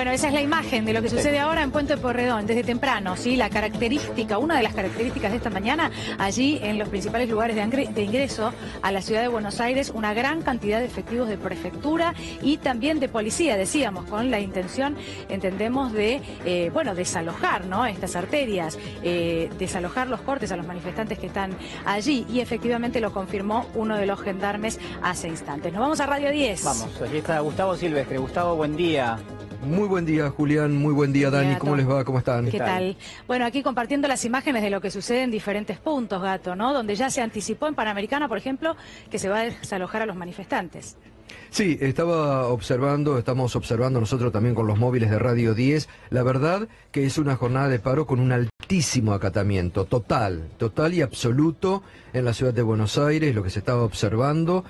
Bueno, esa es la imagen de lo que sucede ahora en Puente Porredón, desde temprano, ¿sí? La característica, una de las características de esta mañana, allí en los principales lugares de ingreso a la ciudad de Buenos Aires, una gran cantidad de efectivos de prefectura y también de policía, decíamos, con la intención, entendemos, de, bueno, desalojar, ¿no?, estas arterias, desalojar los cortes a los manifestantes que están allí, y efectivamente lo confirmó uno de los gendarmes hace instantes. Nos vamos a Radio 10. Vamos, aquí está Gustavo Silvestre. Gustavo, buen día. Muy buen día, Julián. Muy buen día, Dani. ¿Cómo les va? ¿Cómo están? ¿Qué tal? Bueno, aquí compartiendo las imágenes de lo que sucede en diferentes puntos, Gato, ¿no? Donde ya se anticipó en Panamericana, por ejemplo, que se va a desalojar a los manifestantes. Sí, estamos observando nosotros también con los móviles de Radio 10. La verdad que es una jornada de paro con un altísimo acatamiento, total y absoluto en la ciudad de Buenos Aires, lo que se estaba observando.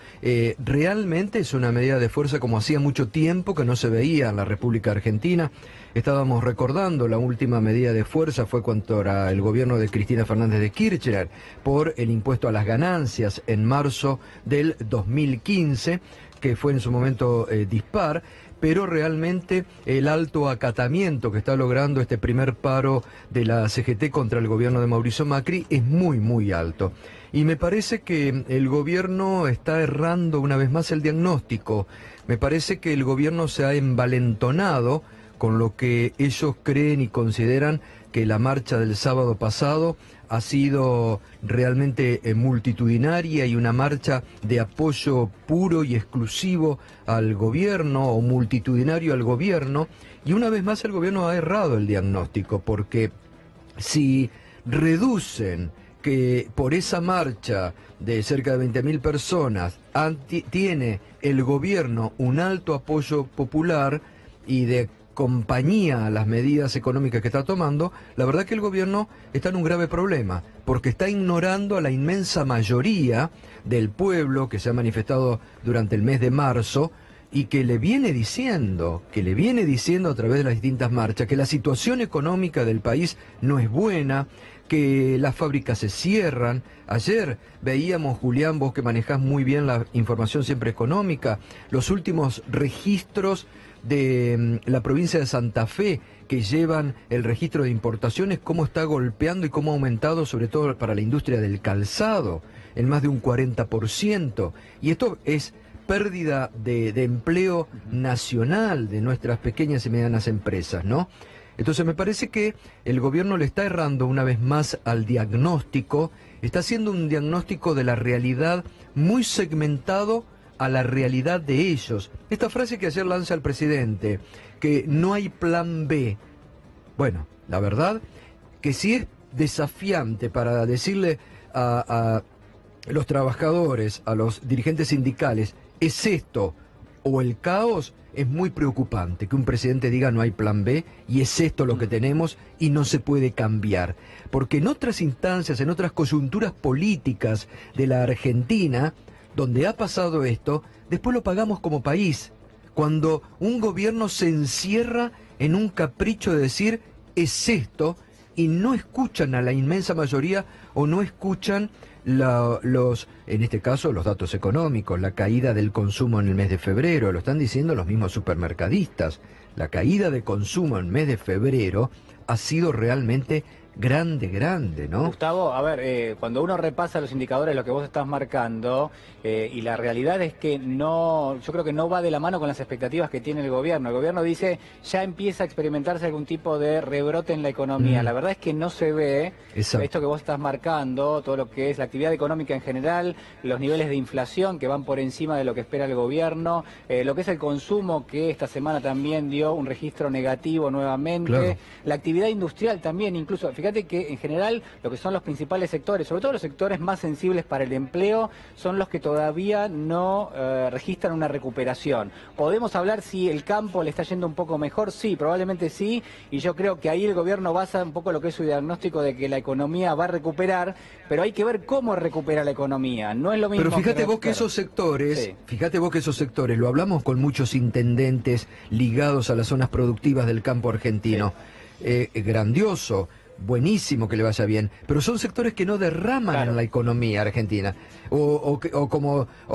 Realmente es una medida de fuerza como hacía mucho tiempo que no se veía en la República Argentina. Estábamos recordando la última medida de fuerza fue contra el gobierno de Cristina Fernández de Kirchner por el impuesto a las ganancias en marzo del 2015, que fue en su momento dispar, pero realmente el alto acatamiento que está logrando este primer paro de la CGT contra el gobierno de Mauricio Macri es muy alto. Y me parece que el gobierno está errando una vez más el diagnóstico. Me parece que el gobierno se ha envalentonado con lo que ellos creen y consideran que la marcha del sábado pasado ha sido realmente multitudinaria y una marcha de apoyo puro y exclusivo al gobierno o multitudinario al gobierno, y una vez más el gobierno ha errado el diagnóstico, porque si reducen que por esa marcha de cerca de 20.000 personas tiene el gobierno un alto apoyo popular y de compañía a las medidas económicas que está tomando, la verdad que el gobierno está en un grave problema, porque está ignorando a la inmensa mayoría del pueblo que se ha manifestado durante el mes de marzo y que le viene diciendo a través de las distintas marchas que la situación económica del país no es buena, que las fábricas se cierran. Ayer veíamos, Julián, vos que manejás muy bien la información siempre económica, los últimos registros de la provincia de Santa Fe, que llevan el registro de importaciones, cómo está golpeando y cómo ha aumentado, sobre todo para la industria del calzado, en más de un 40%. Y esto es pérdida de empleo nacional de nuestras pequeñas y medianas empresas, ¿no? Entonces me parece que el gobierno le está errando una vez más al diagnóstico, está haciendo un diagnóstico de la realidad muy segmentado a la realidad de ellos. Esta frase que ayer lanza el presidente, que no hay plan B. Bueno, la verdad que si es desafiante para decirle a los trabajadores, a los dirigentes sindicales, es esto o el caos, es muy preocupante que un presidente diga no hay plan B y es esto lo que tenemos y no se puede cambiar. Porque en otras instancias, en otras coyunturas políticas de la Argentina, donde ha pasado esto, después lo pagamos como país. Cuando un gobierno se encierra en un capricho de decir es esto y no escuchan a la inmensa mayoría o no escuchan en este caso, los datos económicos, la caída del consumo en el mes de febrero, lo están diciendo los mismos supermercadistas. La caída de consumo en el mes de febrero ha sido realmente grande, ¿no? Gustavo, a ver, cuando uno repasa los indicadores, lo que vos estás marcando, y la realidad es que no, yo creo que no va de la mano con las expectativas que tiene el gobierno. El gobierno dice, ya empieza a experimentarse algún tipo de rebrote en la economía. La verdad es que no se ve. Exacto. Esto que vos estás marcando, todo lo que es la actividad económica en general, los niveles de inflación que van por encima de lo que espera el gobierno, lo que es el consumo, que esta semana también dio un registro negativo nuevamente, claro. La actividad industrial también, incluso, fíjate que en general lo que son los principales sectores, sobre todo los sectores más sensibles para el empleo, son los que todavía no registran una recuperación. ¿Podemos hablar si el campo le está yendo un poco mejor? Sí, probablemente sí, y yo creo que ahí el gobierno basa un poco lo que es su diagnóstico de que la economía va a recuperar, pero hay que ver cómo recupera la economía, no es lo mismo. Pero fíjate vos que esos sectores, sí. Fíjate vos que esos sectores, lo hablamos con muchos intendentes ligados a las zonas productivas del campo argentino, sí. Grandioso, buenísimo que le vaya bien, pero son sectores que no derraman, claro, en la economía argentina, o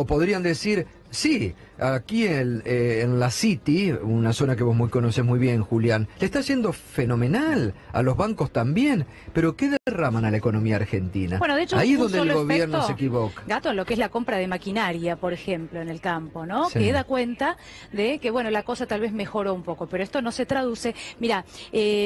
podrían decir, Sí, aquí en la City, una zona que vos conocés muy bien, Julián, le está yendo fenomenal, a los bancos también, pero ¿qué derraman a la economía argentina? Bueno, de hecho, ahí es un donde el solo gobierno efecto, se equivoca. Gato, en lo que es la compra de maquinaria, por ejemplo, en el campo, ¿no? Sí. Que da cuenta de que, bueno, la cosa tal vez mejoró un poco, pero esto no se traduce. Mira,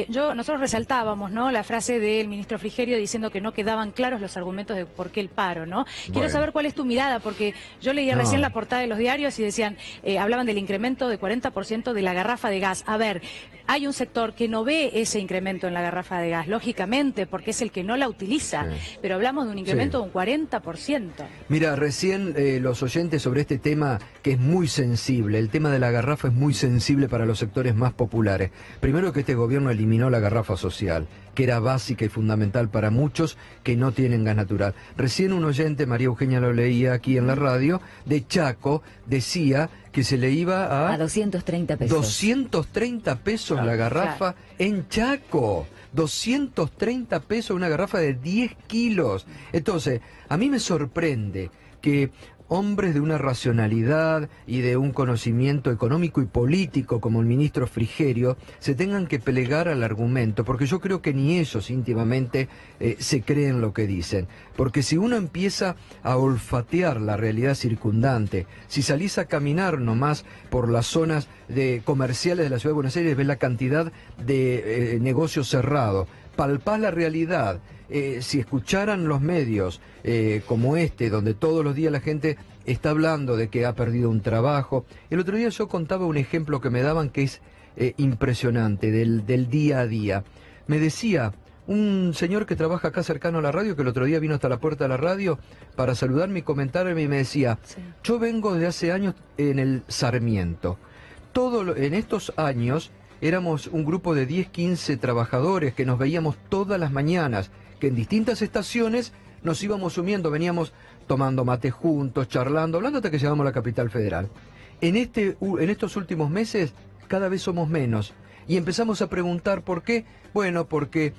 nosotros resaltábamos, ¿no?, la frase del ministro Frigerio diciendo que no quedaban claros los argumentos de por qué el paro, ¿no? Quiero Bueno. saber cuál es tu mirada, porque yo leía recién la portada de los diarios y decían, hablaban del incremento de 40% de la garrafa de gas. A ver, hay un sector que no ve ese incremento en la garrafa de gas, lógicamente, porque es el que no la utiliza, Sí. pero hablamos de un incremento de un 40%. Mira, recién los oyentes sobre este tema que es muy sensible, el tema de la garrafa es muy sensible para los sectores más populares. Primero que este gobierno eliminó la garrafa social, que era básica y fundamental para muchos que no tienen gas natural. Recién un oyente, María Eugenia lo leía aquí en la radio, de Chaco, decía que se le iba A 230 pesos. 230 pesos la garrafa en Chaco. 230 pesos una garrafa de 10 kilos. Entonces, a mí me sorprende que hombres de una racionalidad y de un conocimiento económico y político como el ministro Frigerio se tengan que plegar al argumento, porque yo creo que ni ellos íntimamente se creen lo que dicen. Porque si uno empieza a olfatear la realidad circundante, si salís a caminar nomás por las zonas comerciales de la Ciudad de Buenos Aires, ves la cantidad de negocios cerrados, palpás la realidad. Si escucharan los medios como este, donde todos los días la gente está hablando de que ha perdido un trabajo. El otro día yo contaba un ejemplo que me daban que es impresionante, del día a día. Me decía un señor que trabaja acá cercano a la radio, que el otro día vino hasta la puerta de la radio para saludarme y comentarme, y me decía, yo vengo de hace años en el Sarmiento. En estos años éramos un grupo de 10, 15 trabajadores que nos veíamos todas las mañanas, que en distintas estaciones nos íbamos sumiendo, veníamos tomando mate juntos, charlando, hablando hasta que llegamos a la capital federal. En estos últimos meses cada vez somos menos y empezamos a preguntar por qué. Bueno, porque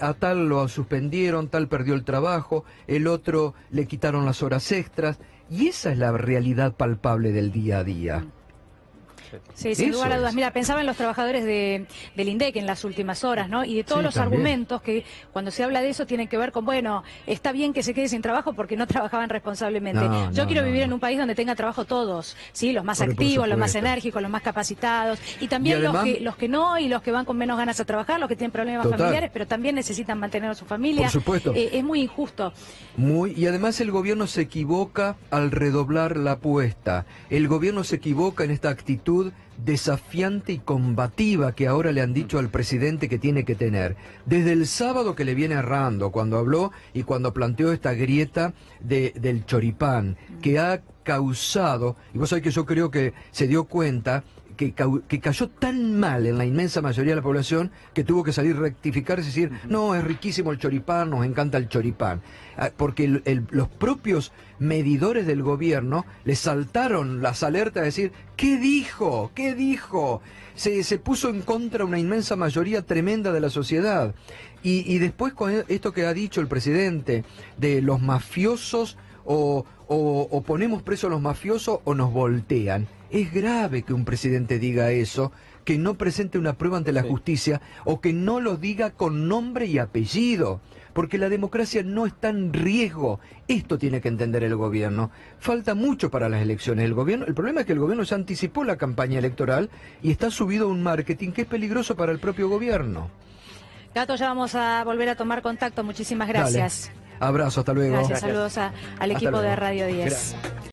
a tal lo suspendieron, tal perdió el trabajo, el otro le quitaron las horas extras, y esa es la realidad palpable del día a día. Sí, sin lugar a dudas. Mira, pensaba en los trabajadores del INDEC en las últimas horas, ¿no? Y de todos los argumentos que cuando se habla de eso tienen que ver con, bueno, está bien que se quede sin trabajo porque no trabajaban responsablemente. Yo quiero vivir en un país donde tenga trabajo todos, ¿sí? Los más activos, los más enérgicos, los más capacitados. Y también además, los que no, y los que van con menos ganas a trabajar, los que tienen problemas familiares, pero también necesitan mantener a su familia. Por supuesto. Es muy injusto. Y además el gobierno se equivoca al redoblar la apuesta. El gobierno se equivoca en esta actitud desafiante y combativa que ahora le han dicho al presidente que tiene que tener. Desde el sábado que le viene errando, cuando habló y cuando planteó esta grieta del choripán, que ha causado, y vos sabés que yo creo que se dio cuenta que cayó tan mal en la inmensa mayoría de la población que tuvo que salir a rectificar y decir, no, es riquísimo el choripán, nos encanta el choripán. Porque los propios medidores del gobierno les saltaron las alertas de decir, ¿qué dijo? ¿Qué dijo? Se puso en contra una inmensa mayoría tremenda de la sociedad. Y después con esto que ha dicho el presidente de los mafiosos, o ponemos presos a los mafiosos o nos voltean. Es grave que un presidente diga eso, que no presente una prueba ante la justicia o que no lo diga con nombre y apellido, porque la democracia no está en riesgo. Esto tiene que entender el gobierno. Falta mucho para las elecciones. El problema es que el gobierno ya anticipó la campaña electoral y está subido a un marketing que es peligroso para el propio gobierno. Gato, ya vamos a volver a tomar contacto. Muchísimas gracias. Dale. Abrazo, hasta luego. Gracias, saludos al equipo de Radio 10.